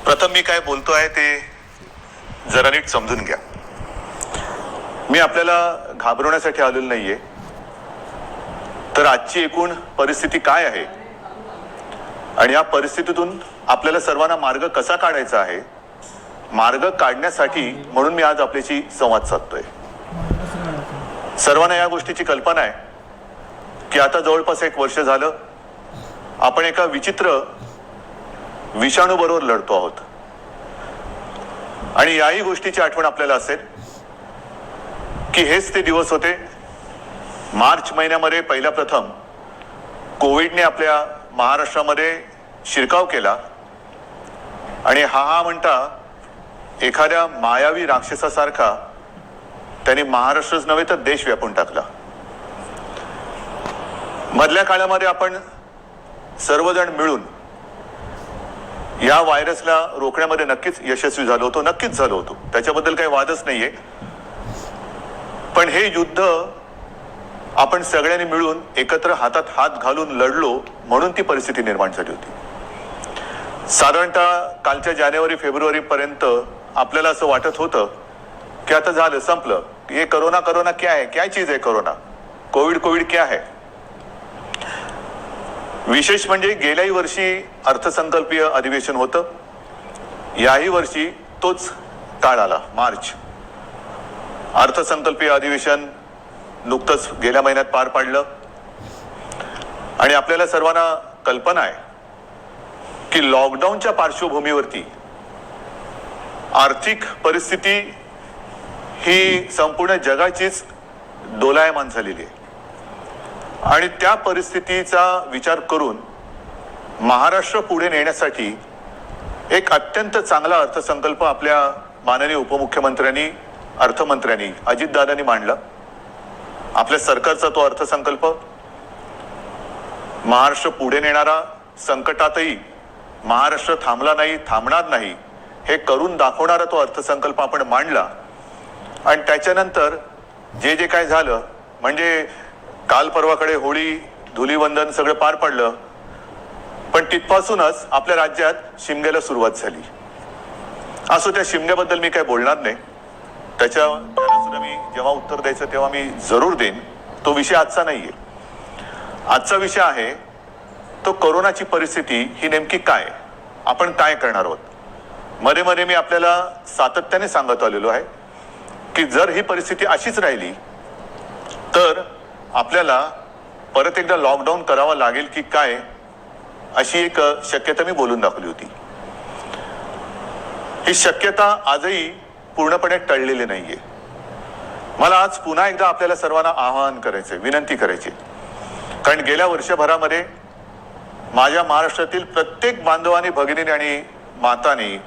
प्रथम मी काय बोलतोय ते जरा नीट समजून घ्या. मी आपल्याला घाबरवण्यासाठी आलेलो नाहीये, तर आजची एकूण परिस्थिती काय आहे आणि या परिस्थितीतून आपल्याला सर्वांना मार्ग कसा काढायचा आहे, मार्ग काढण्यासाठी म्हणून मी आज आपल्याशी संवाद साधतोय. सर्वांना या गोष्टीची कल्पना आहे की आता जवळपास 1 वर्ष झालं आपण एका विचित्र विषाणू बरोबर लढतो आहोत. आणि याही गोष्टीची आठवण आपल्याला असेल की हेच ते दिवस होते मार्च महिन्यामध्ये पहिला प्रथम कोविडने आपल्या महाराष्ट्रामध्ये शिरकाव केला आणि हा म्हणता एखाद्या मायावी राक्षसासारखा त्याने महाराष्ट्रच नव्हे तर देश व्यापून टाकला. मधल्या काळामध्ये आपण सर्वजण मिळून या व्हायरसला रोखण्यामध्ये नक्कीच यशस्वी झालो होतो, त्याच्याबद्दल काही वादच नाहीये. पण हे युद्ध आपण सगळ्यांनी मिळून एकत्र हातात हात घालून लढलो म्हणून ती परिस्थिती निर्माण झाली होती. साधारणतः कालच्या जानेवारी-फेब्रुवारी पर्यंत आपल्याला असं वाटत होतं की आता झालं, संपलं. ये कोरोना क्या है, क्या चीज है कोरोना, कोविड क्या है. विशेष म्हणजे गेल्याही वर्षी अर्थसंकल्पीय अधिवेशन होतं, याही वर्षी तोच काळ आला, मार्च. अर्थसंकल्पीय अधिवेशन नुकतंच गेल्या महिन्यात पार पाडलं आणि आपल्याला सर्वांना कल्पना आहे की लॉकडाऊनच्या पार्श्वभूमीवरती आर्थिक परिस्थिती ही संपूर्ण जगाचीच डोलायमान झालेली आहे. आणि त्या परिस्थितीचा विचार करून महाराष्ट्र पुढे नेण्यासाठी एक अत्यंत चांगला अर्थसंकल्प आपल्या माननीय उपमुख्यमंत्र्यांनी, अर्थमंत्र्यांनी, अजितदादांनी मांडला. आपल्या सरकारचा तो अर्थसंकल्प महाराष्ट्र पुढे नेणारा, संकटातही महाराष्ट्र थांबला नाही, थांबणार नाही हे करून दाखवणारा तो अर्थसंकल्प आपण मांडला. आणि त्याच्यानंतर जे काय झालं म्हणजे काल परवाकडे होळी, धुलीवंदन सगळं पार पडलं, पण तिथपासूनच आपल्या राज्यात शिमग्याला सुरुवात झाली. असो, त्या शिमग्याबद्दल मी काय बोलणार नाही, त्याला सुद्धा मी जेव्हा उत्तर द्यायचं तेव्हा मी जरूर देईन. तो विषय आजचा नाहीये. आजचा विषय आहे तो कोरोनाची परिस्थिती ही नेमकी काय, आपण काय करणार आहोत. मध्ये मध्ये मी आपल्याला सातत्याने सांगत आलेलो आहे की जर ही परिस्थिती अशीच राहिली तर आपल्याला परत एकदा लॉकडाऊन करावा लागेल की काय, अशी एक शक्यता मी बोलून दाखवली होती. ही शक्यता आजही पूर्णपणे टळलेली नाहीये. मला आज पुन्हा एकदा आपल्याला सर्वांना आवाहन करायचंय, विनंती करायची, कारण गेल्या वर्षभरामध्ये माझ्या महाराष्ट्रातील प्रत्येक बांधवांनी, भगिनीने आणि मातांनी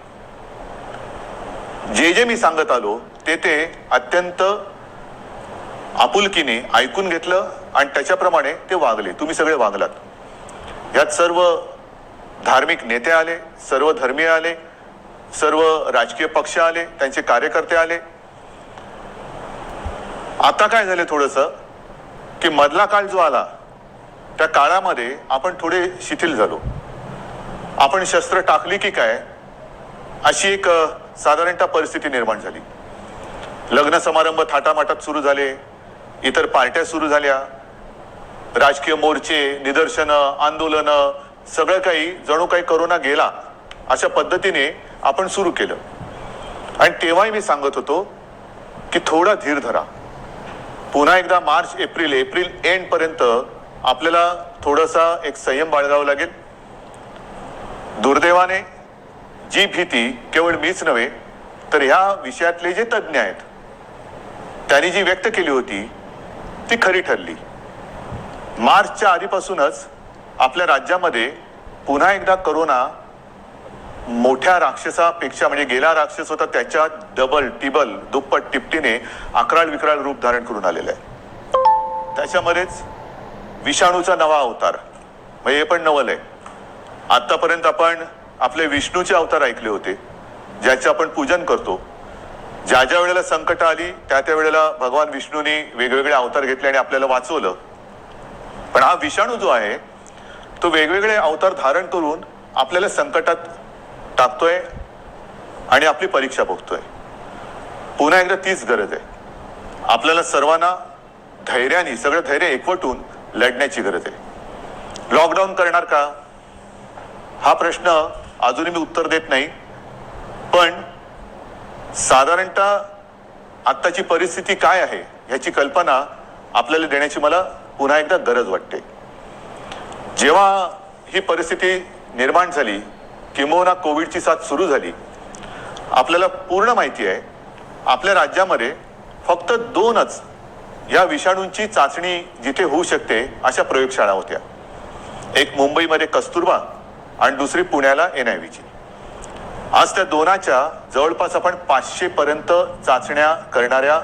जे मी सांगत आलो ते अत्यंत आपुलकीने ऐकून घेतलं आणि त्याच्याप्रमाणे ते वागले. तुम्ही सगळे वागलात. यात सर्व धार्मिक नेते आले, सर्व धर्मीय आले, सर्व राजकीय पक्ष आले, त्यांचे कार्यकर्ते आले. आता काय झाले थोडंसं की मधला काळ जो आला त्या काळामध्ये आपण थोडे शिथिल झालो. आपण शस्त्र टाकली की काय अशी एक साधारणतः परिस्थिती निर्माण झाली. लग्न समारंभ थाटामाटात सुरू झाले, इतर पार्ट्या सुरू झाल्या, राजकीय मोर्चे, निदर्शनं, आंदोलनं, सगळं काही जणू काही कोरोना गेला अशा पद्धतीने आपण सुरू केलं. आणि तेव्हाही मी सांगत होतो की थोडा धीर धरा. पुन्हा एकदा मार्च एप्रिल एंड पर्यंत आपल्याला थोडासा एक संयम बाळगावा लागेल. दुर्दैवाने जी भीती केवळ मीच नव्हे तर ह्या विषयातले जे तज्ज्ञ आहेत त्यांनी जी व्यक्त केली होती ती खरी ठरली. मार्चच्या आधीपासूनच आपल्या राज्यामध्ये पुन्हा एकदा कोरोना मोठ्या राक्षसापेक्षा, म्हणजे गेला राक्षस होता त्याच्या डबल, टिबल, दुप्पट, तिपटीने अकराळ विक्राळ रूप धारण करून आलेलं आहे. त्याच्यामध्येच विषाणूचा नवा अवतार, म्हणजे हे पण नवल आहे. आतापर्यंत आपण आपले विष्णूचे अवतार ऐकले होते, ज्याचे आपण पूजन करतो. ज्या वेळेला संकट आली त्या वेळेला भगवान विष्णूंनी वेगवेगळे अवतार घेतले आणि आपल्याला वाचवलं. पण हा विषाणू जो आहे तो वेगवेगळे अवतार धारण करून आपल्याला संकटात टाकतोय आणि आपली परीक्षा बघतोय. पुन्हा एकदा तीच गरज आहे. आपल्याला सर्वांना धैर्याने, सगळं धैर्य एकवटून लढण्याची गरज आहे. लॉकडाऊन करणार का हा प्रश्न अजूनही मी उत्तर देत नाही, पण साधारणतः आत्ताची परिस्थिती काय आहे याची कल्पना आपल्याला देण्याची मला पुन्हा एकदा गरज वाटते. जेव्हा ही परिस्थिती निर्माण झाली, किंबहुना कोविडची साथ सुरू झाली, आपल्याला पूर्ण माहिती आहे आपल्या राज्यामध्ये फक्त 2च या विषाणूंची चाचणी जिथे होऊ शकते अशा प्रयोगशाळा होत्या. एक मुंबईमध्ये कस्तुरबा आणि दुसरी पुण्याला NIVची. आज त्या 2च्या जवळपास आपण 500 पर्यंत चाचण्या करणाऱ्या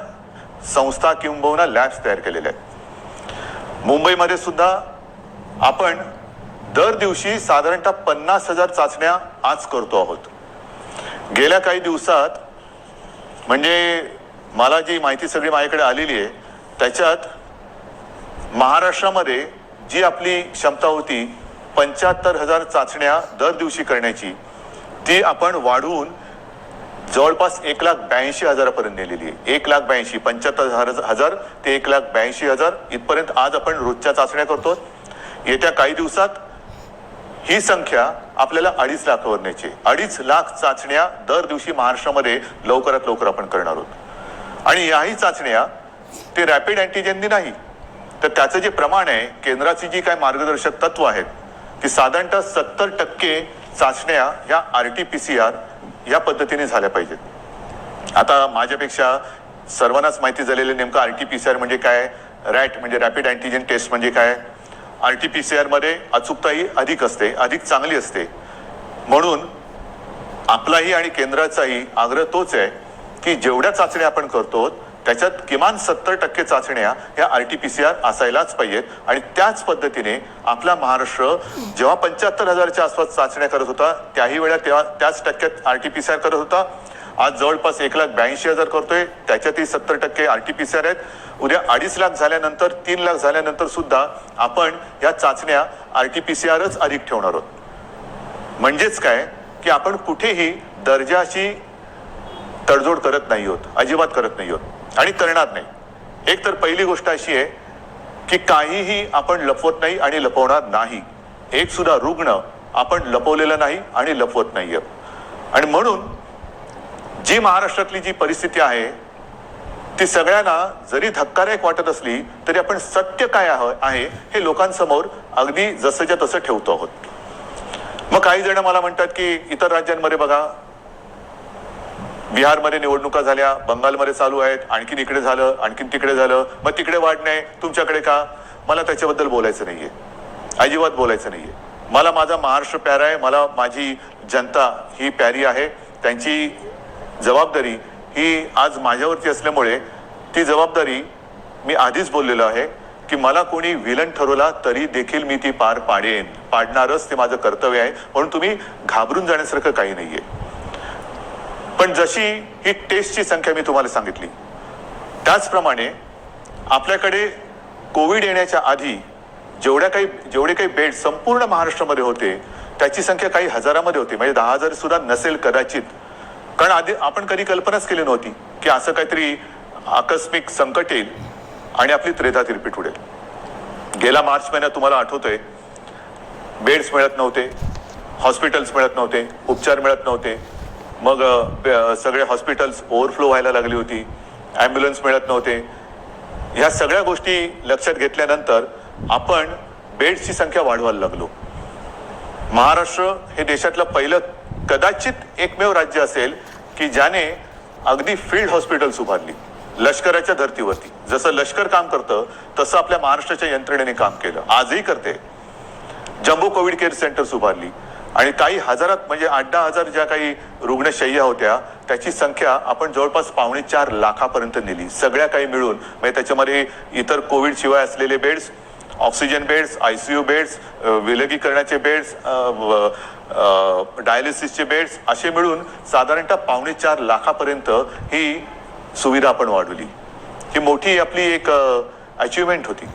संस्था किंबहुना लॅब्स तयार केलेल्या आहेत. मुंबईमध्ये सुद्धा आपण दर दिवशी साधारणतः 50,000 चाचण्या आज करतो आहोत. गेल्या काही दिवसात म्हणजे मला जी माहिती सगळी माझ्याकडे आलेली आहे त्याच्यात महाराष्ट्रामध्ये जी आपली क्षमता होती 75,000 चाचण्या दर दिवशी करण्याची, ती आपण वाढवून जवळपास 1,82,000 पर्यंत नेलेली आहे. 1,82,000, 75,000 ते 1,82,000 इथपर्यंत आज आपण रोजच्या चाचण्या करतो. येत्या काही दिवसात ही संख्या आपल्याला 2.5 लाखावर न्यायची. 2.5 लाख चाचण्या दर दिवशी महाराष्ट्रामध्ये लवकरात लवकर आपण करणार आहोत. आणि याही चाचण्या ते रॅपिड अँटीजेननी नाही, तर त्याचं जे प्रमाण आहे, केंद्राची जी काय मार्गदर्शक तत्व आहेत की साधारणतः 70% चाचण्या या RT-PCR या पद्धतीने झाल्या पाहिजेत. आता माझ्यापेक्षा सर्वांनाच माहिती झालेले नेमकं RT-PCR म्हणजे काय, रॅट म्हणजे रॅपिड अँटीजेन टेस्ट म्हणजे काय. RT-PCR मध्ये अचूकताही अधिक असते, अधिक चांगली असते. म्हणून आपलाही आणि केंद्राचाही आग्रह तोच आहे की जेवढ्या चाचण्या आपण करतो त्याच्यात किमान 70% चाचण्या या RT-PCR असायलाच पाहिजेत. आणि त्याच पद्धतीने आपला महाराष्ट्र जेव्हा 75,000च्या आसपास चाचण्या करत होता त्याही वेळा तेव्हा त्याच टक्क्यात RT-PCR करत होता. आज जवळपास 1,82,000 करतोय, त्याच्यातही 70% RT-PCR आहेत. उद्या 2.5 लाख झाल्यानंतर, 3 लाख झाल्यानंतर सुद्धा आपण या चाचण्या RT-PCRच अधिक ठेवणार आहोत. म्हणजेच काय की आपण कुठेही दर्जाची तडजोड करत नाही आहोत, अजिबात करत नाही आहोत आणि करणार नाही. एक तर पहिली गोष्ट अशी आहे की काहीही आपण लपवत नाही आणि लपवणार नाही. एक सुद्धा रुग्ण आपण लपवलेला नाही आणि लपवत नाहीये. आणि म्हणून जी महाराष्ट्रातली जी परिस्थिती आहे ती सगळ्यांना जरी धक्कादायक वाटत असली तरी आपण सत्य काय आहे हे लोकांसमोर अगदी जसंच्या तसं ठेवतो आहोत. मग काही जण मला म्हणतात की इतर राज्यांमध्ये बघा, बिहारमध्ये निवडणुका झाल्या, बंगालमध्ये चालू आहेत, आणखीन इकडे झालं, आणखीन तिकडे झालं, मग तिकडे वाढ नाही, तुमच्याकडे का. मला त्याच्याबद्दल बोलायचं नाहीये, अजिबात बोलायचं नाहीये. मला माझा महाराष्ट्र प्यारा आहे, मला माझी जनता ही प्यारी आहे. त्यांची जबाबदारी ही आज माझ्यावरती असल्यामुळे ती जबाबदारी मी आधीच बोललेलो आहे की मला कोणी विलन ठरवला तरी देखील मी ती पार पाडणारच, ते माझं कर्तव्य आहे. म्हणून तुम्ही घाबरून जाण्यासारखं काही नाहीये. पण जशी ही टेस्टची संख्या मी तुम्हाला सांगितली त्याचप्रमाणे आपल्याकडे कोविड येण्याच्या आधी जेवढे काही बेड संपूर्ण महाराष्ट्रामध्ये होते त्याची संख्या काही हजारामध्ये होती, म्हणजे 10,000 सुद्धा नसेल कदाचित. कारण आधी आपण कधी कल्पनाच केली नव्हती की असं काहीतरी आकस्मिक संकट येईल आणि आपली त्रेधा रिपीट उडेल. गेला मार्च महिन्यात तुम्हाला आठवतोय बेड्स मिळत नव्हते, हॉस्पिटल्स मिळत नव्हते, उपचार मिळत नव्हते. मग सगळे हॉस्पिटल्स ओव्हरफ्लो व्हायला लागली होती, ॲम्ब्युलन्स मिळत नव्हते. ह्या सगळ्या गोष्टी लक्षात घेतल्यानंतर आपण बेड्सची संख्या वाढवायला लागलो. महाराष्ट्र हे देशातलं पहिलं कदाचित एकमेव राज्य असेल की ज्याने अगदी फील्ड हॉस्पिटल्स उभारली लष्कराच्या धर्तीवरती. जसं लष्कर काम करतं तसं आपल्या महाराष्ट्राच्या यंत्रणेने काम केलं, आजही करते. जम्बो कोविड केअर सेंटर्स उभारली आणि काही हजारात म्हणजे 8-10 ज्या काही रुग्णशय्या होत्या त्याची संख्या आपण जवळपास 4.25 लाखापर्यंत नेली. सगळ्या काही मिळून म्हणजे त्याच्यामध्ये इतर कोविड शिवाय असलेले beds, oxygen beds, ICU beds, विलगीकरणाचे बेड्स, डायलिसिसचे बेड्स असे मिळून साधारणतः 4.25 लाखापर्यंत ही सुविधा आपण वाढवली. ही मोठी आपली एक अचिव्हमेंट होती.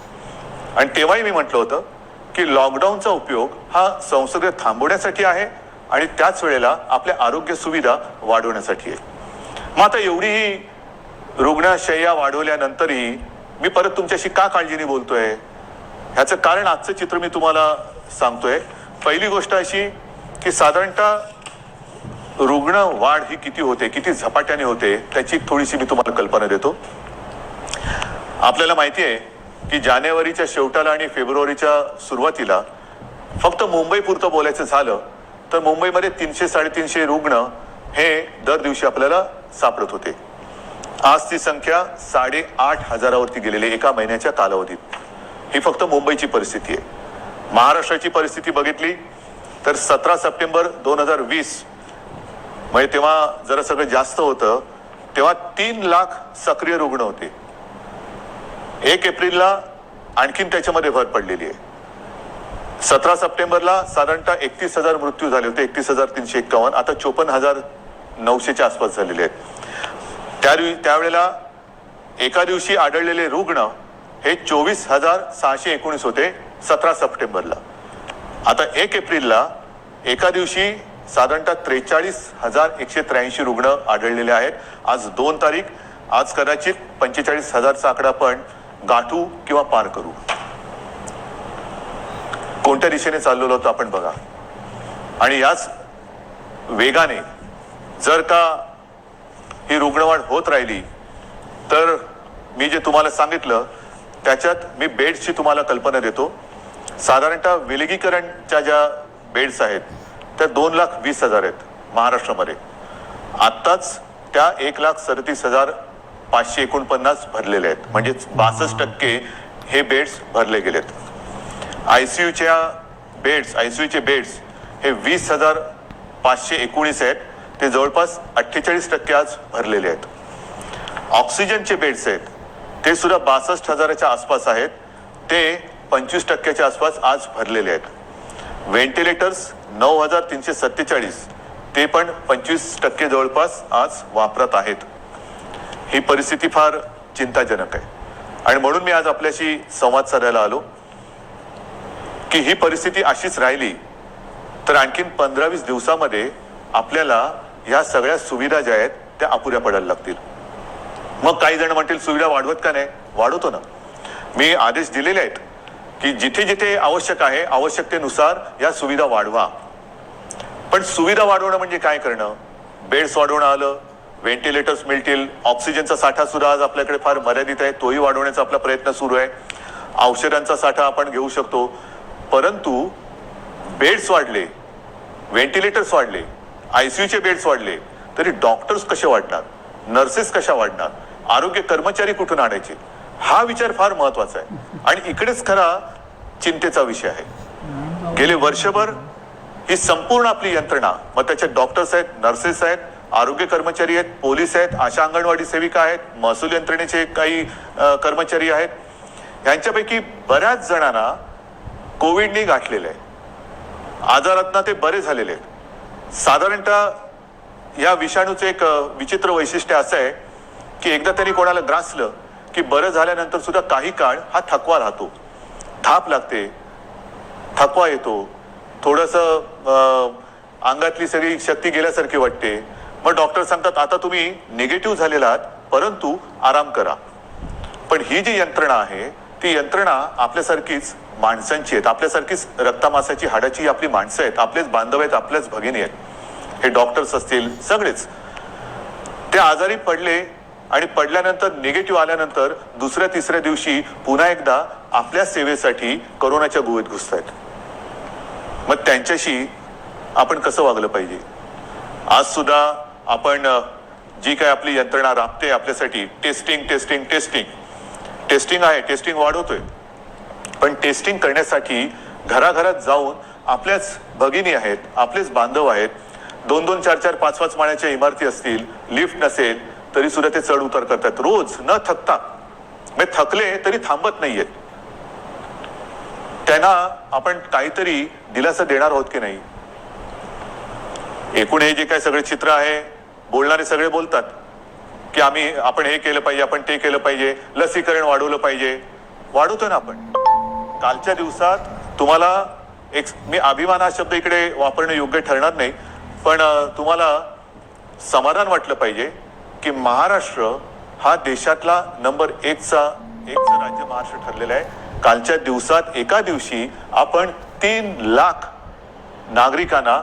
आणि तेव्हाही मी म्हटलं होतं की लॉकडाऊनचा उपयोग हा संसर्ग थांबवण्यासाठी आहे आणि त्याच वेळेला आपल्या आरोग्य सुविधा वाढवण्यासाठी आहे. मग आता एवढी रुग्णशय्या वाढवल्यानंतरही मी परत तुमच्याशी का काळजीने बोलतोय, ह्याचं कारण आजचं चित्र मी तुम्हाला सांगतोय. पहिली गोष्ट अशी की साधारणतः रुग्ण वाढ ही किती होते, किती झपाट्याने होते, त्याची थोडीशी मी तुम्हाला कल्पना देतो. आपल्याला माहिती आहे की जानेवारीच्या शेवटाला आणि फेब्रुवारीच्या सुरुवातीला फक्त मुंबई पुरतं बोलायचं झालं तर मुंबईमध्ये 300-350 रुग्ण हे दर दिवशी आपल्याला सापडत होते. आज ती संख्या 8,500वरती गेलेली एका महिन्याच्या कालावधीत. ही फक्त मुंबईची परिस्थिती आहे. महाराष्ट्राची परिस्थिती बघितली तर 17 सप्टेंबर 2020 म्हणजे तेव्हा जरा सगळं जास्त होतं, तेव्हा 3 लाख सक्रिय रुग्ण होते. 1 एप्रिलला आणखीन त्याच्यामध्ये भर पडलेली आहे. 17 सप्टेंबरला साधारणतः 31,000 मृत्यू झाले होते, 31,351. आता 54,900च्या आसपास झालेले आहेत. त्यावेळेला एका दिवशी आढळलेले रुग्ण हे 24,619 होते 17 सप्टेंबरला. आता 1 एप्रिलला एका दिवशी साधारणतः 43,183 रुग्ण आढळलेले आहेत. आज 2 तारीख, आज कदाचित 45,000चा आकडा पण गाठू किंवा पार करू. कोणत्या दिशेने चाललेलो होतो आपण बघा. आणि याच वेगाने जर का ही रुग्णवाढ होत राहिली तर मी जे तुम्हाला सांगितलं त्याच्यात मी बेड्सची तुम्हाला कल्पना देतो. साधारणतः विलगीकरणच्या ज्या बेड्स आहेत त्या 2,20,000 आहेत महाराष्ट्रामध्ये. आत्ताच त्या 1,37,549 भरलेले आहेत, म्हणजे 62% हे बेड्स भरले गेलेत. आयसीयूचे बेड्स हे 20,519 आहेत, ते जवळपास 48% आज भरलेले आहेत. ऑक्सिजनचे बेड्स आहेत ते सुद्धा 62,000च्या आसपास आहेत, ते 25%च्या आसपास आज भरलेले आहेत. व्हेंटिलेटर्स 9,347, ते पण 25% जवळपास आज वापरात आहेत. ही परिस्थिती फार चिंताजनक आहे आणि म्हणून मी आज आपल्याशी संवाद साधायला आलो की ही परिस्थिती अशीच राहिली तर आणखीन 15-20 दिवसामध्ये आपल्याला ह्या सगळ्या सुविधा ज्या आहेत त्या अपुऱ्या पडायला लागतील. मग काही जण म्हणतील सुविधा वाढवत का नाही? वाढवतो ना. मी आदेश दिलेले आहेत की जिथे जिथे आवश्यक आहे आवश्यकतेनुसार या सुविधा वाढवा. पण सुविधा वाढवणं म्हणजे काय करणं? बेड्स वाढवणं आलं, व्हेंटिलेटर्स मिळतील, ऑक्सिजनचा साठा सुद्धा आज आपल्याकडे फार मर्यादित आहे, तोही वाढवण्याचा आपला प्रयत्न सुरू आहे. औषधांचा साठा आपण घेऊ शकतो, परंतु बेड्स वाढले, व्हेंटिलेटर्स वाढले, आयसीयूचे बेड्स वाढले तरी डॉक्टर्स कसे वाढणार, नर्सेस कशा वाढणार, आरोग्य कर्मचारी कुठून आणायचे? हा विचार फार महत्वाचा आहे आणि इकडेच खरा चिंतेचा विषय आहे. गेले वर्षभर ही संपूर्ण आपली यंत्रणा, मग त्याच्यात डॉक्टर्स आहेत, नर्सेस आहेत, आरोग्य कर्मचारी आहेत, पोलीस आहेत, आशा अंगणवाडी सेविका आहेत, महसूल यंत्रणेचे काही कर्मचारी आहेत, यांच्यापैकी बऱ्याच जणांना कोविडने गाठलेलं आहे. आजारातनं ते बरे झालेले आहेत. साधारणतः या विषाणूचं एक विचित्र वैशिष्ट्य असं आहे की एकदा त्यांनी कोणाला ग्रासलं की बरं झाल्यानंतर सुद्धा काही काळ हा थकवा राहतो, थाप लागते, थकवा येतो, थोडंसं अंगातली सगळी शक्ती गेल्यासारखी वाटते. मग डॉक्टर सांगतात आता तुम्ही निगेटिव्ह झालेला आहात परंतु आराम करा. पण ही जी यंत्रणा आहे ती यंत्रणा आपल्यासारखीच माणसांची आहेत, आपल्यासारखीच रक्तामासाची हाडाची आपली माणसं आहेत, आपलेच बांधव आहेत, आपल्याच भगिनी आहेत. हे डॉक्टर्स असतील सगळेच ते आजारी पडले आणि पडल्यानंतर निगेटिव्ह आल्यानंतर दुसऱ्या तिसऱ्या दिवशी पुन्हा एकदा आपल्या सेवेसाठी कोरोनाच्या गुहेत घुसतायत. मग त्यांच्याशी आपण कसं वागलं पाहिजे? आज सुद्धा आपण जी काय आपली यंत्रणा राबते आपल्यासाठी, टेस्टिंग टेस्टिंग टेस्टिंग टेस्टिंग आहे, टेस्टिंग वाढवतोय, पण टेस्टिंग करण्यासाठी घराघरात जाऊन आपल्याच भगिनी आहेत, आपलेच बांधव आहेत, 2-2, 4-4, 5-5 माळ्याच्या इमारती असतील, लिफ्ट नसेल तरी सुद्धा ते चढ उतार करतात रोज न थकता. म्हणजे थकले तरी थांबत नाहीयेत. त्यांना आपण काहीतरी दिलासा देणार आहोत की नाही? एकूण हे जे काय सगळे चित्र आहे, बोलणारे सगळे बोलतात की आपण हे केलं पाहिजे, आपण ते केलं पाहिजे, लसीकरण वाढवलं पाहिजे. वाढवतो ना आपण. कालच्या दिवसात तुम्हाला मी अभिमान हा शब्द इकडे वापरणं योग्य ठरणार नाही, पण तुम्हाला समाधान वाटलं पाहिजे की महाराष्ट्र हा देशातला नंबर एकचा राज्य महाराष्ट्र ठरलेला आहे. कालच्या दिवसात एका दिवशी आपण 3 लाख नागरिकांना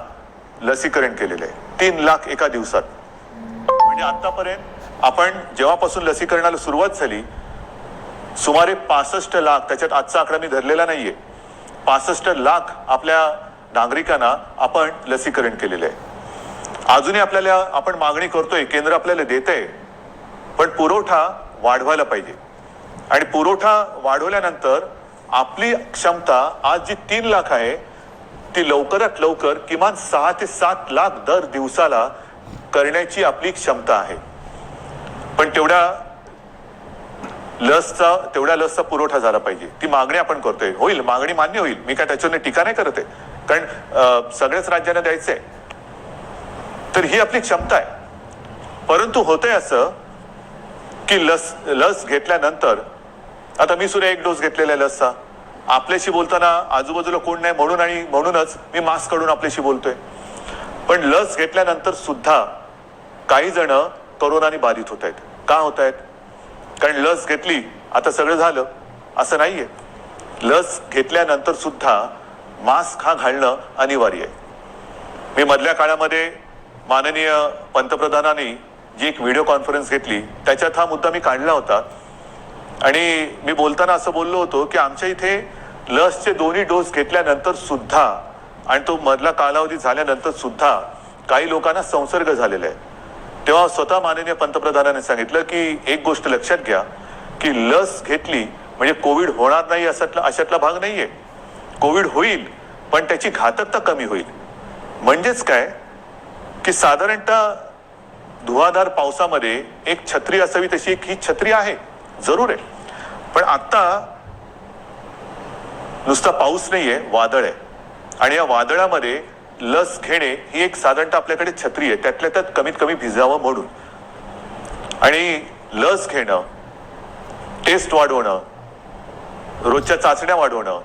लसीकरण केलेलं आहे. 3 लाख एका दिवसात. म्हणजे आतापर्यंत आपण जेव्हापासून लसीकरणाला सुरुवात झाली सुमारे 65 लाख, त्याच्यात आजचा आकडा मी धरलेला नाहीये, 65 लाख आपल्या नागरिकांना आपण लसीकरण केलेलं आहे. अजूनही आपल्याला आपण मागणी करतोय, केंद्र आपल्याला देत आहे, पण पुरवठा वाढवायला पाहिजे. आणि पुरवठा वाढवल्यानंतर आपली क्षमता आज जी 3 लाख आहे ती लवकरात लवकर किमान 6 ते 7 लाख दर दिवसाला करण्याची आपली क्षमता आहे. पण तेवढ्या लसचा पुरवठा झाला पाहिजे. ती मागणी आपण करतोय, होईल, मागणी मान्य होईल, मी काय त्याच्यावर टीका नाही करत आहे, कारण सगळ्याच राज्यांना द्यायचंय, तर ही आपली क्षमता आहे. परंतु होतंय असं की लस घेतल्यानंतर, आता मी सुद्धा 1 डोस घेतलेला आहे लसचा, आपल्याशी बोलताना आजूबाजूला कोण नाही म्हणूनच मी मास्क काढून आपल्याशी बोलतोय. पण लस घेतल्यानंतर सुद्धा काही जण कोरोनाने बाधित होत आहेत. का होत आहेत? कारण लस घेतली आता सगळं झालं असं नाहीये. लस घेतल्यानंतर सुद्धा मास्क हा घालणं अनिवार्य आहे. मी मधल्या काळामध्ये माननीय पंतप्रधानांनी जी एक व्हिडिओ कॉन्फरन्स घेतली त्याच्यात हा मुद्दा मी काढला होता आणि मी बोलताना असं बोललो होतो की आमच्या इथे लसचे 2 डोस घेतल्यानंतर सुद्धा आणि तो मधला कालावधी झाल्यानंतर सुद्धा काही लोकांना संसर्ग झालेला आहे. तेव्हा स्वतः माननीय पंतप्रधानांनी सांगितलं की एक गोष्ट लक्षात घ्या की लस घेतली म्हणजे कोविड होणार नाही अशातला भाग नाहीये. कोविड होईल पण त्याची घातकता कमी होईल. म्हणजेच काय की साधारणतः धुवाधार पावसामध्ये एक छत्री असावी तशी एक ही छत्री आहे, जरूर आहे. पण आता नुसता पाऊस नाहीये, वादळ आहे. आणि या वादळामध्ये लस घेणे ही एक साधारणतः आपल्याकडे छत्री आहे, त्यातल्या त्यात कमीत कमी भिजावं म्हणून. आणि लस घेणं, टेस्ट वाढवणं, रोजच्या चाचण्या वाढवणं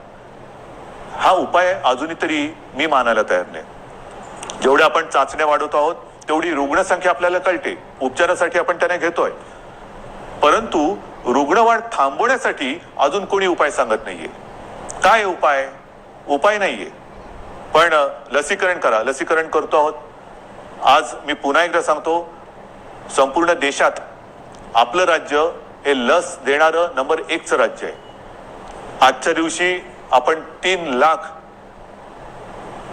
हा उपाय अजूनही तरी मी मानायला तयार नाही. जेवढ्या आपण चाचण्या वाढवतो आहोत तेवढी रुग्णसंख्या आपल्याला कळते, उपचारासाठी आपण त्यांना घेतोय. परंतु रुग्णवाढ थांबवण्यासाठी अजून कोणी उपाय सांगत नाहीये. काय उपाय नाहीये. पण लसीकरण करा, लसीकरण करतो आहोत. आज मी पुन्हा एकदा सांगतो, संपूर्ण देशात आपलं राज्य हे लस देणारं नंबर 1चं राज्य आहे. आजच्या दिवशी आपण 3 लाख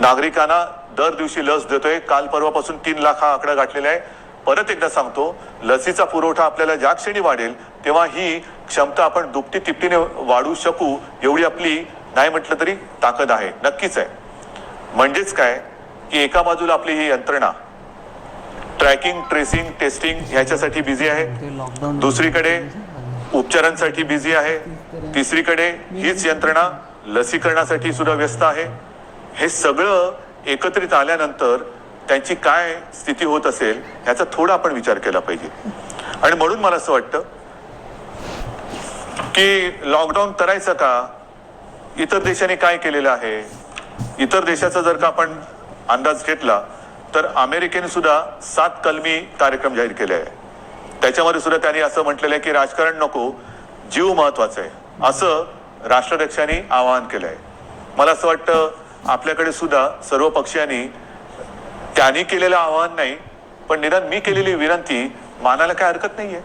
नागरिकांना दर दिवशी लस देतोय. काल परवापासून 3 लाख हा आकडा गाठलेला आहे. परत एकदा सांगतो, लसीचा पुरवठा आपल्याला ज्या क्षणी वाढेल तेव्हा ही क्षमता आपण दुपटी तिपटीने वाढवू शकू एवढी आपली नाही म्हटलं तरी ताकद आहे, नक्कीच आहे. म्हणजेच काय की एका बाजूला आपली ही यंत्रणा ट्रॅकिंग, ट्रेसिंग, टेस्टिंग ह्याच्यासाठी बिझी आहे, दुसरीकडे उपचारांसाठी बिझी आहे, तिसरीकडे हीच यंत्रणा लसीकरणासाठी सुद्धा व्यस्त आहे. हे सगळं एकत्रित आल्यानंतर त्यांची काय स्थिती होत असेल ह्याचा थोडा आपण विचार केला पाहिजे. आणि म्हणून मला असं वाटतं की लॉकडाऊन करायचं का? इतर देशांनी काय केलेलं आहे? इतर देशाचा जर का आपण अंदाज घेतला तर अमेरिकेने सुद्धा 7 कलमी कार्यक्रम जाहीर केले आहे. त्याच्यामध्ये सुद्धा त्यांनी असं म्हटलेलं आहे की राजकारण नको, जीव महत्वाचा आहे, असं राष्ट्राध्यक्षांनी आवाहन केलं आहे. मला असं वाटतं आपल्याकडे सुद्धा सर्व पक्षीयांनी त्यांनी केलेलं आवाहन नाही पण निदान मी केलेली विनंती मानायला काय हरकत नाहीये.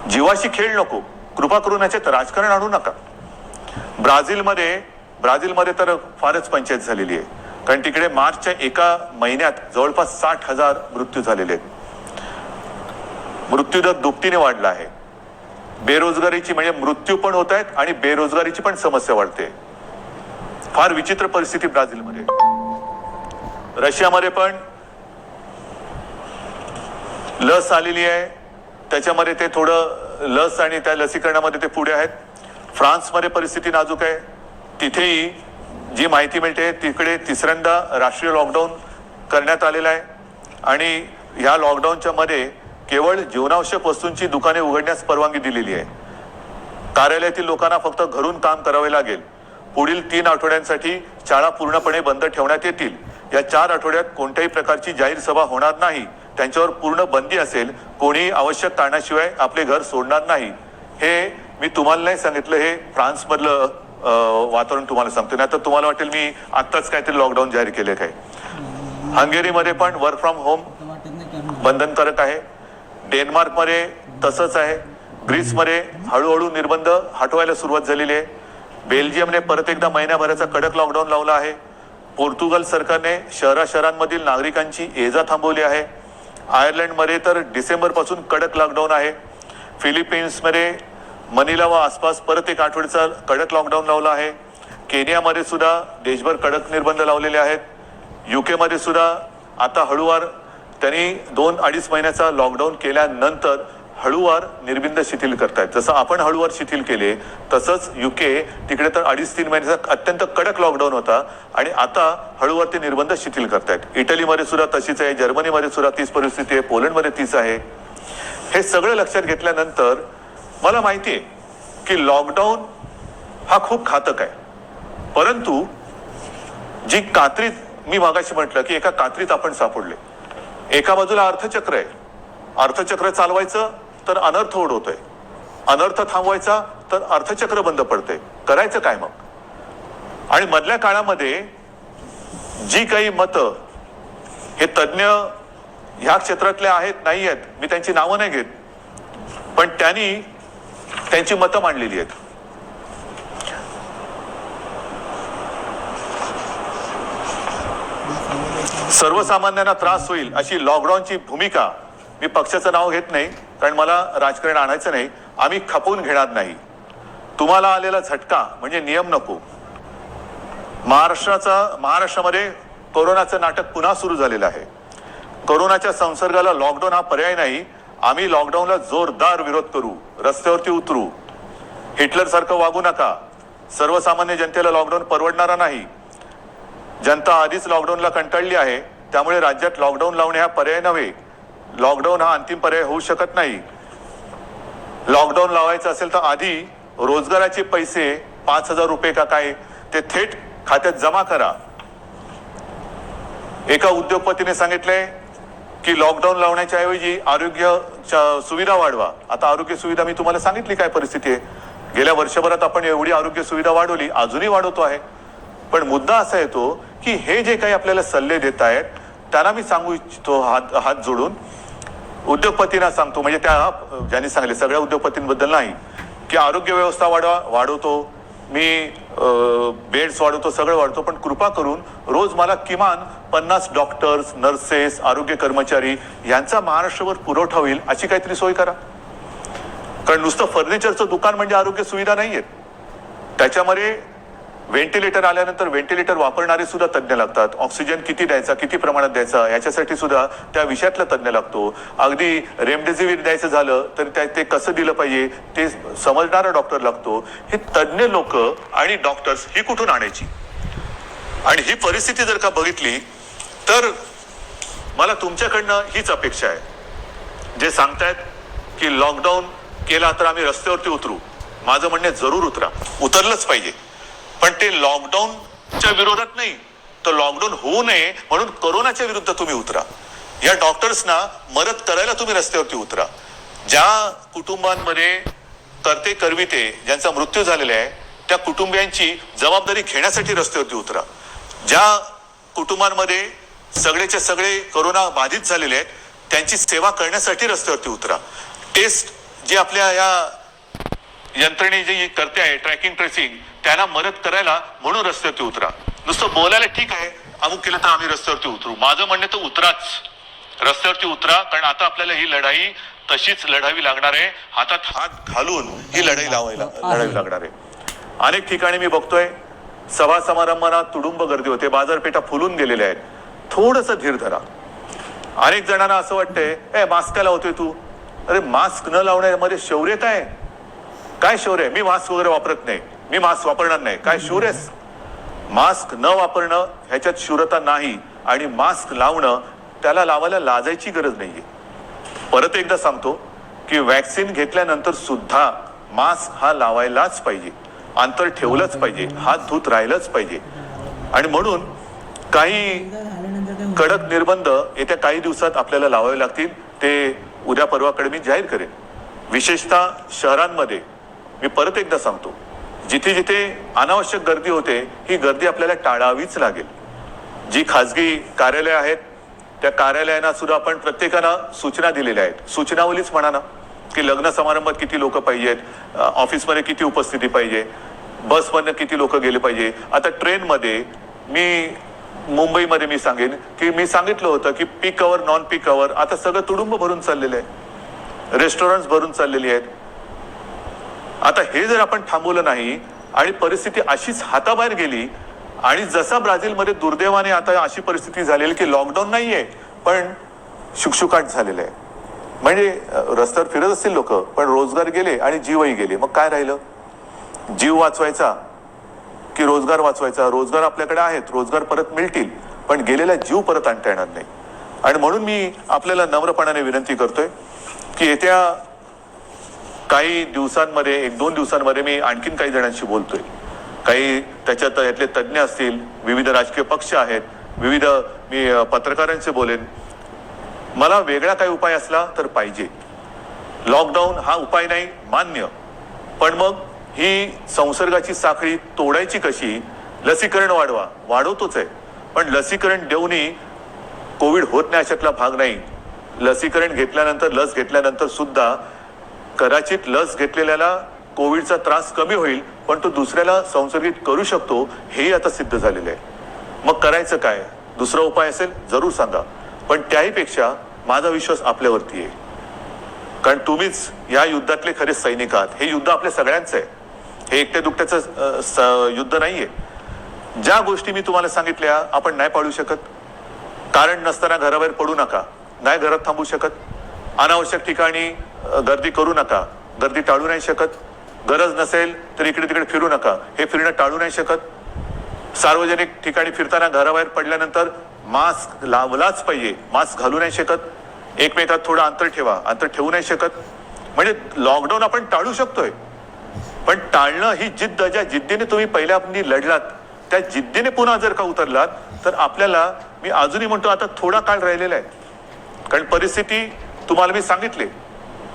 जीवाशी खेळ नको, कृपा करून याच्यात राजकारण आणू नका. ब्राझीलमध्ये तर फारच पंचायत झालेली आहे, कारण तिकडे मार्चच्या एका महिन्यात जवळपास 60,000 मृत्यू झालेले आहेत. मृत्यूदर दुपटीने वाढला आहे. बेरोजगारीची म्हणजे मृत्यू पण होत आहेत आणि बेरोजगारीची पण समस्या वाढते. फार विचित्र परिस्थिती ब्राझीलमध्ये. रशियामध्ये पण लस आलेली आहे, त्याच्यामध्ये ते थोडं लस आणि त्या लसीकरणामध्ये ते पुढे आहेत. फ्रान्समध्ये परिस्थिती नाजूक आहे. तिथेही जी माहिती मिळते तिकडे 3ऱ्यांदा राष्ट्रीय लॉकडाऊन करण्यात आलेला आहे आणि ह्या लॉकडाऊनच्या मध्ये केवळ जीवनावश्यक वस्तूंची दुकाने उघडण्यास परवानगी दिलेली आहे. कार्यालयातील लोकांना फक्त घरून काम करावे लागेल. पुढील 3 आठवड्यांसाठी शाळा पूर्णपणे बंद ठेवण्यात येतील. या 4 आठवड्यात कोणत्याही प्रकारची जाहीर सभा होणार नाही. त्यांच्यावर पूर्ण बंदी असेल. कोणीही आवश्यक कारणाशिवाय आपले घर सोडणार नाही. हे मी तुम्हाला नाही सांगितलं, हे फ्रान्समधलं वातावरण तुम्हाला सांगतो. नाही तर तुम्हाला वाटेल मी आत्ताच काहीतरी लॉकडाऊन जाहीर केले काय. हंगेरीमध्ये पण वर्क फ्रॉम होम बंधनकारक आहे. डेन्मार्कमध्ये तसंच आहे. ग्रीसमध्ये हळूहळू निर्बंध हटवायला सुरुवात झालेली आहे. बेल्जियमने परत एकदा महिन्याभराचा कडक लॉकडाऊन लावला आहे. पोर्तुगाल सरकारने शहरांमधील नागरिकांची ये जा थांबवली आहे. आयर्लंडमध्ये तर डिसेंबरपासून कडक लॉकडाऊन आहे. फिलिपिन्समध्ये मनिला व आसपास परत एक आठवड्याचा कडक लॉकडाऊन लावला आहे. केनियामध्ये सुद्धा देशभर कडक निर्बंध लावलेले आहेत. युकेमध्ये सुद्धा आता हळूवार त्यांनी 2-2.5 महिन्याचा लॉकडाऊन केल्यानंतर हळूवार निर्बंध शिथिल करतायत. जसं आपण हळूवार शिथिल केले तसंच युके तिकडे तर 2.5-3 महिन्याचा अत्यंत कडक लॉकडाऊन होता आणि आता हळूवार ते निर्बंध शिथिल करतायत. इटलीमध्ये सुद्धा तशीच आहे. जर्मनीमध्ये सुद्धा तीच परिस्थिती आहे. पोलंडमध्ये तीच आहे. हे सगळं लक्षात घेतल्यानंतर मला माहिती आहे की लॉकडाऊन हा खूप घातक आहे. परंतु जी कात्रीत मी मागाशी म्हटलं की एका कात्रीत आपण सापडले. एका बाजूला अर्थचक्र आहे. अर्थचक्र चालवायचं तर अनर्थ ओढवतोय. अनर्थ थांबवायचा तर अर्थचक्र बंद पडते. करायचं काय मग. आणि मधल्या काळामध्ये जी काही मतं हे तज्ज्ञ ह्या क्षेत्रातले आहेत नाही आहेत, मी त्यांची नावं नाही घेत, पण त्यांनी त्यांची मतं मांडलेली आहेत. सर्वसामान्यांना त्रास होईल अशी लॉकडाऊनची भूमिका, मी पक्षाचं नाव घेत नाही कारण मला राजकारण आणायचं नाही, आम्ही खपवून घेणार नाही. तुम्हाला आलेला झटका म्हणजे नियम नको. महाराष्ट्रामध्ये कोरोनाचं नाटक पुन्हा सुरू झालेलं आहे. कोरोनाच्या संसर्गाला लॉकडाऊन हा पर्याय नाही. आम्ही लॉकडाऊनला जोरदार विरोध करू, रस्त्यावरती उतरू. हिटलर सारखं वागू नका. सर्वसामान्य जनतेला लॉकडाऊन परवडणारा नाही. जनता आधीच लॉकडाऊनला कंटाळली आहे. त्यामुळे राज्यात लॉकडाऊन लावणे हा पर्याय नव्हे. लॉकडाऊन हा अंतिम पर्याय होऊ शकत नाही. लॉकडाऊन लावायचं असेल तर आधी रोजगाराचे पैसे 5,000 रुपये का काय ते थेट खात्यात जमा करा. एका उद्योगपतीने सांगितलंय की लॉकडाऊन लावण्याच्या ऐवजी आरोग्य सुविधा वाढवा. आता आरोग्य सुविधा मी तुम्हाला सांगितली काय परिस्थिती आहे. गेल्या वर्षभरात आपण एवढी आरोग्य सुविधा वाढवली, अजूनही वाढवतो आहे. पण मुद्दा असा येतो की हे जे काही आपल्याला सल्ले देत आहेत त्यांना मी सांगू इच्छितो हात जोडून, उद्योगपतींना सांगतो, म्हणजे त्या ज्यांनी सांगले सगळ्या उद्योगपतींबद्दल नाही, की आरोग्य व्यवस्था वाढवतो मी, बेड्स वाढवतो, सगळं वाढवतो, पण कृपा करून रोज मला किमान 50 डॉक्टर्स, नर्सेस, आरोग्य कर्मचारी यांचा महाराष्ट्रभर पुरवठा होईल अशी काहीतरी सोय करा. कारण नुसतं फर्निचरचं दुकान म्हणजे आरोग्य सुविधा नाहीयेत. त्याच्यामध्ये व्हेंटिलेटर आल्यानंतर व्हेंटिलेटर वापरणारे सुद्धा तज्ज्ञ लागतात. ऑक्सिजन किती द्यायचा, किती प्रमाणात द्यायचा याच्यासाठी सुद्धा त्या विषयातला तज्ज्ञ लागतो. अगदी रेमडेसिवीर द्यायचं झालं तर ते कसं दिलं पाहिजे ते समजणारा डॉक्टर लागतो. हे तज्ज्ञ लोक आणि डॉक्टर्स ही कुठून आणायची. आणि ही परिस्थिती जर का बघितली तर मला तुमच्याकडनं हीच अपेक्षा आहे. जे सांगतायत की लॉकडाऊन केला तर आम्ही रस्त्यावरती उतरू, माझं म्हणणे जरूर उतरा, उतरलंच पाहिजे. पण ते लॉकडाऊनच्या विरोधात नाही, तर लॉकडाऊन होऊ नये म्हणून कोरोनाच्या विरुद्ध तुम्ही उतरा. या डॉक्टर्सना मदत करायला तुम्ही रस्त्यावरती उतरा. ज्या कुटुंबांमध्ये करते करविते ज्यांचा मृत्यू झालेला आहे त्या कुटुंबियांची जबाबदारी घेण्यासाठी रस्त्यावरती उतरा. ज्या कुटुंबांमध्ये सगळेचे सगळे कोरोना बाधित झालेले आहेत त्यांची सेवा करण्यासाठी रस्त्यावरती उतरा. टेस्ट जे आपल्या या यंत्रणे जी करते आहे ट्रॅकिंग ट्रेसिंग त्यांना मदत करायला म्हणून रस्त्यावरती उतरा. नुसतं बोलायला ठीक आहे अमुक केलं तर आम्ही रस्त्यावरती उतरू, माझं म्हणणं तर उतराच, रस्त्यावरती उतरा. कारण आता आपल्याला ही लढाई तशीच लढावी लागणार आहे. हातात हात घालून ही लढाई लढावी लागणार आहे. अनेक ठिकाणी मी बघतोय सभा समारंभांना तुडुंब गर्दी होते, बाजारपेठा फुलून गेलेल्या आहेत. थोडंसं धीर धरा. अनेक जणांना असं वाटतंय मास्क का लावतोय तू. अरे मास्क न लावण्यामध्ये शौर्य काय शौर्य. मी मास्क वगैरे वापरत नाही, मी मास्क वापरणार नाही, काय शौर्यस. मास्क न वापरणं ह्याच्यात शूरता नाही. आणि मास्क लावणं त्याला लावायला लाजायची गरज नाहीये. परत एकदा सांगतो की वॅक्सिन घेतल्यानंतर सुद्धा मास्क हा लावायलाच पाहिजे. अंतर ठेवलंच पाहिजे, हात धुत राहिलंच पाहिजे. आणि म्हणून काही कडक निर्बंध येत्या काही दिवसात आपल्याला लावावे लागतील. ते उद्या परवाकडे मी जाहीर करेन. विशेषतः शहरांमध्ये मी परत एकदा सांगतो, जिथे जिथे अनावश्यक गर्दी होते ही गर्दी आपल्याला टाळावीच लागेल. जी खाजगी कार्यालय आहेत त्या कार्यालयांना सुद्धा आपण प्रत्येकाला सूचना दिलेल्या आहेत. सूचनावलीच म्हणा ना, की लग्न समारंभात किती लोक पाहिजेत, ऑफिसमध्ये किती उपस्थिती पाहिजे, बसमधनं किती लोक गेले पाहिजे. आता ट्रेनमध्ये मी मुंबईमध्ये मी सांगेन की मी सांगितलं होतं की पीक अवर नॉन पीक अवर आता सगळं तुडुंब भरून चाललेलं आहे, रेस्टॉरंट्स भरून चाललेली आहेत. आता हे जर आपण थांबवलं नाही आणि परिस्थिती अशीच हाताबाहेर गेली आणि जसा ब्राझीलमध्ये दुर्दैवाने आता अशी परिस्थिती झालेली की लॉकडाऊन नाहीये पण शुकशुकाट झालेलं आहे, म्हणजे रस्त्यावर फिरत असतील लोक पण रोजगार गेले आणि जीवही गेले. मग काय राहिलं? जीव वाचवायचा की रोजगार वाचवायचा? रोजगार आपल्याकडे आहेत, रोजगार परत मिळतील, पण गेलेला जीव परत आणता येणार नाही. आणि म्हणून मी आपल्याला नम्रपणाने विनंती करतोय की येत्या काही दिवसांमध्ये, 1-2 दिवसांमध्ये मी आणखीन काही जणांशी बोलतोय. काही त्याच्यात यातले तज्ज्ञ असतील, विविध राजकीय पक्ष आहेत, विविध मी पत्रकारांशी बोलेन. मला वेगळा काही उपाय असला तर पाहिजे. लॉकडाऊन हा उपाय नाही मान्य, पण मग ही संसर्गाची साखळी तोडायची कशी? लसीकरण वाढवतोच आहे, पण लसीकरण देऊनही कोविड होत नाही अशातला भाग नाही. लसीकरण घेतल्यानंतर, लस घेतल्यानंतर सुद्धा कदाचित लस घेतलेल्याला कोविडचा त्रास कमी होईल, पण तो दुसऱ्याला संसर्गित करू शकतो, हेही आता सिद्ध झालेलं आहे. मग करायचं काय? दुसरा उपाय असेल जरूर सांगा, पण त्याहीपेक्षा माझा विश्वास आपल्यावरती आहे, कारण तुम्हीच या युद्धातले खरे सैनिक आहात. हे युद्ध आपल्या सगळ्यांचं आहे, हे एकट्या दुकट्याचं युद्ध नाहीये. ज्या गोष्टी मी तुम्हाला सांगितल्या आपण नाही पाळू शकत. कारण नसताना घराबाहेर पडू नका, नाही घरात थांबू शकत. अनावश्यक ठिकाणी गर्दी करू नका, गर्दी टाळू नाही शकत. गरज नसेल तर इकडे तिकडे फिरू नका, हे फिरणं टाळू नाही शकत. सार्वजनिक ठिकाणी फिरताना घराबाहेर पडल्यानंतर मास्क लावलाच पाहिजे, मास्क घालू नाही शकत. एकमेकात थोडं अंतर ठेवा, अंतर ठेवू नाही शकत. म्हणजे लॉकडाऊन आपण टाळू शकतोय, पण टाळणं ही जिद्द, ज्या जिद्दीने तुम्ही पहिल्या लढलात त्या जिद्दीने पुन्हा जर का उतरलात तर आपल्याला, मी अजूनही म्हणतो आता थोडा काळ राहिलेला आहे. कारण परिस्थिती तुम्हाला मी सांगितले,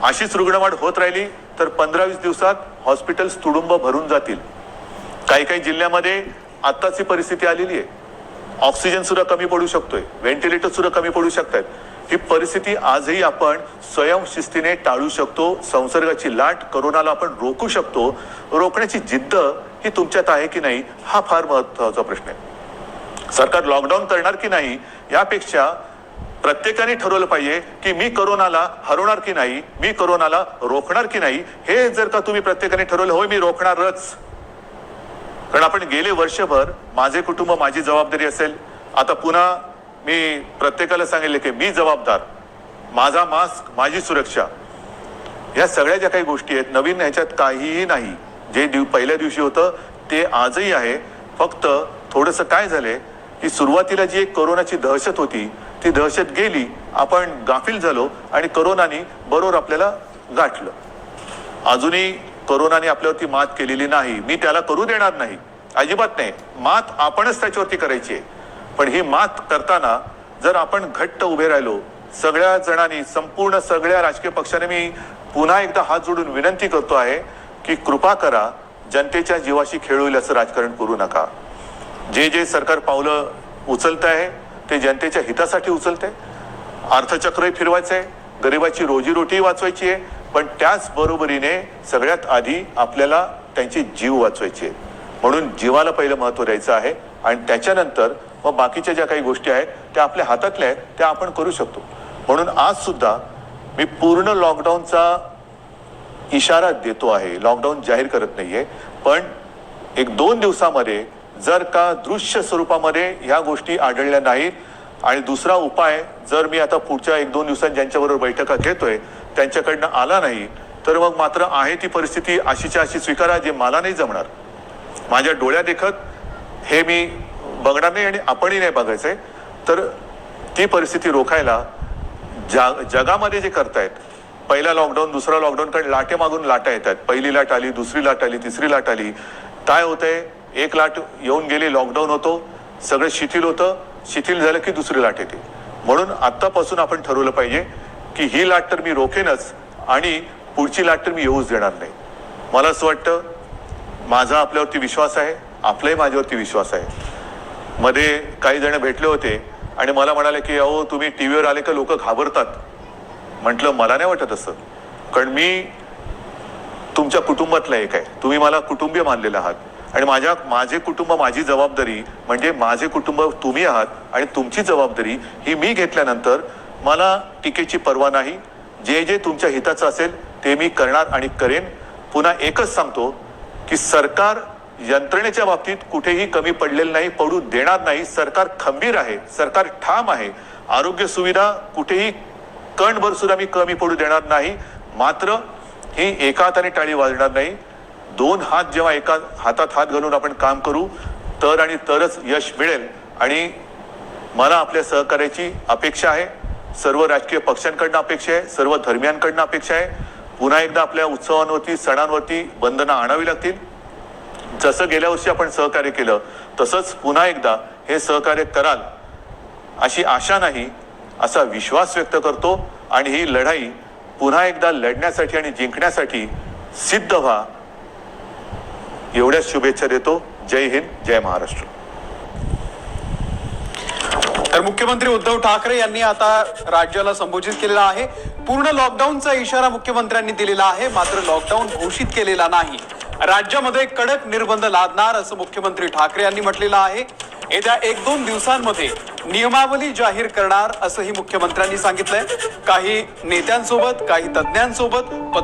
अशीच रुग्णवाढ होत राहिली तर 15-20 दिवसात हॉस्पिटल्स तुडुंब भरून जातील. काही काही जिल्ह्यामध्ये आत्ताची परिस्थिती आलेली आहे, ऑक्सिजन सुद्धा कमी पडू शकतोय, व्हेंटिलेटर सुद्धा कमी पडू शकतात. ही परिस्थिती आजही आपण स्वयंशिस्तीने टाळू शकतो. संसर्गाची लाट, कोरोनाला आपण रोखू शकतो. रोखण्याची जिद्द ही तुमच्यात आहे की नाही, हा फार महत्वाचा प्रश्न आहे. सरकार लॉकडाऊन करणार की नाही यापेक्षा प्रत्येकाने ठरवलं पाहिजे की मी कोरोनाला हरवणार की नाही, मी कोरोनाला रोखणार की नाही. हे जर का तुम्ही प्रत्येकाने ठरवलं, होय मी रोखणारच, कारण आपण गेले वर्षभर माझे कुटुंब माझी जबाबदारी असेल. आता पुन्हा मी प्रत्येकाला सांगितले की मी जबाबदार, माझा मास्क माझी सुरक्षा. या सगळ्या ज्या काही गोष्टी आहेत नवीन, ह्याच्यात काहीही नाही. जे पहिल्या दिवशी होतं ते आजही आहे. फक्त थोडंसं काय झालंय की सुरुवातीला जी एक कोरोनाची दहशत होती ती दहशत गेली, आपण गाफील झालो आणि कोरोनाने बरोबर आपल्याला गाठलं. अजूनही कोरोनाने आपल्यावरती मात केलेली नाही, मी त्याला करू देणार नाही, अजिबात नाही. मात आपणच त्याच्यावरती करायची आहे. पण ही मात करताना जर आपण घट्ट उभे राहिलो सगळ्या जणांनी, संपूर्ण सगळ्या राजकीय पक्षाने, मी पुन्हा एकदा हात जोडून विनंती करतो आहे की कृपा करा, जनतेच्या जीवाशी खेळ होईल असं राजकारण करू नका. जे जे सरकार पावलं उचलत आहे ते जनतेच्या हितासाठी उचलत आहे. अर्थचक्रही फिरवायचं आहे, गरिबाची रोजीरोटी वाचवायची आहे, पण त्याच बरोबरीने सगळ्यात आधी आपल्याला त्यांचे जीव वाचवायचे आहेत. म्हणून जीवाला पहिलं महत्व द्यायचं आहे आणि त्याच्यानंतर मग बाकीच्या ज्या काही गोष्टी आहेत त्या आपल्या हातातल्या आहेत त्या आपण करू शकतो. म्हणून आज सुद्धा मी पूर्ण लॉकडाऊनचा इशारा देतो आहे, लॉकडाऊन जाहीर करत नाहीये. पण 1-2 दिवसामध्ये जर का दृश्य स्वरूपामध्ये ह्या गोष्टी आढळल्या नाहीत आणि दुसरा उपाय जर मी आता पुढच्या 1-2 दिवसांत ज्यांच्याबरोबर बैठका घेतोय त्यांच्याकडनं आला नाही तर मग मात्र आहे ती परिस्थिती अशीच्या अशी स्वीकारा, जे मला नाही जमणार. माझ्या डोळ्या देखत हे मी बघणार नाही आणि आपणही नाही बघायचंय. तर ती परिस्थिती रोखायला जगामध्ये जे करतायत, पहिला लॉकडाऊन दुसरा लॉकडाऊन, कारण लाटे मागून लाटा येतात. पहिली लाट आली, दुसरी लाट आली, तिसरी लाट आली. काय होतंय, एक लाट येऊन गेली, लॉकडाऊन होतो, सगळं शिथिल होतं, शिथिल झालं की दुसरी लाट येते. म्हणून आत्तापासून आपण ठरवलं पाहिजे की ही लाट तर मी रोखेनच आणि पुढची लाट तर मी येऊच देणार नाही. मला असं वाटतं, माझा आपल्यावरती विश्वास आहे, आपलाही माझ्यावरती विश्वास आहे. मध्ये काही जण भेटले होते आणि मला म्हणाले की अहो तुम्ही टीव्हीवर आले का लोक घाबरतात. म्हटलं मला नाही वाटत असं, कारण मी तुमच्या कुटुंबातला एक आहे, तुम्ही मला कुटुंबीय मानलेलं आहात आणि माझे कुटुंब, माझी जबाबदारी म्हणजे माझे कुटुंब तुम्ही आहात आणि तुमची जबाबदारी ही मी घेतल्यानंतर मला टीकेची पर्वा नाही. जे जे तुमच्या हिताचं असेल ते मी करणार आणि करेन. पुन्हा एकच सांगतो की सरकार यंत्रणेच्या बाबतीत कुठेही कमी पडलेलं नाही, पडू देणार नाही. सरकार खंबीर आहे, सरकार ठाम आहे. आरोग्य सुविधा कुठेही कणभर सुद्धा मी कमी पडू देणार नाही. मात्र ही एका हाताने टाळी वाजणार नाही. दोन हात जेव्हा एका हातात हात घालून आपण काम करू तर आणि तरच यश मिळेल. आणि मला आपल्या सहकार्याची अपेक्षा आहे, सर्व राजकीय पक्षांकडनं अपेक्षा आहे, सर्व धर्मियांकडनं अपेक्षा आहे. पुन्हा एकदा आपल्या उत्सवांवरती, सणांवरती बंधनं आणावी लागतील. जसं गेल्या वर्षी आपण सहकार्य केलं तसंच पुन्हा एकदा हे सहकार्य कराल अशी आशा नाही, असा विश्वास व्यक्त करतो. आणि ही लढाई पुन्हा एकदा लढण्यासाठी आणि जिंकण्यासाठी सिद्ध व्हा, एवढ्याच शुभेच्छा देतो. जय हिंद, जय महाराष्ट्र. तर मुख्यमंत्री उद्धव ठाकरे यांनी आता राज्याला संबोधित केलेला आहे. पूर्ण लॉकडाऊनचा इशारा मुख्यमंत्र्यांनी दिलेला आहे, मात्र लॉकडाऊन घोषित केलेला नाही. राज्यामध्ये कडक निर्बंध लादणार असं मुख्यमंत्री ठाकरे यांनी म्हटलेलं आहे. येत्या 1-2 दिवसांमध्ये नियमावली जाहीर करणार असंही मुख्यमंत्र्यांनी सांगितलंय. काही नेत्यांसोबत, काही तज्ज्ञांसोबत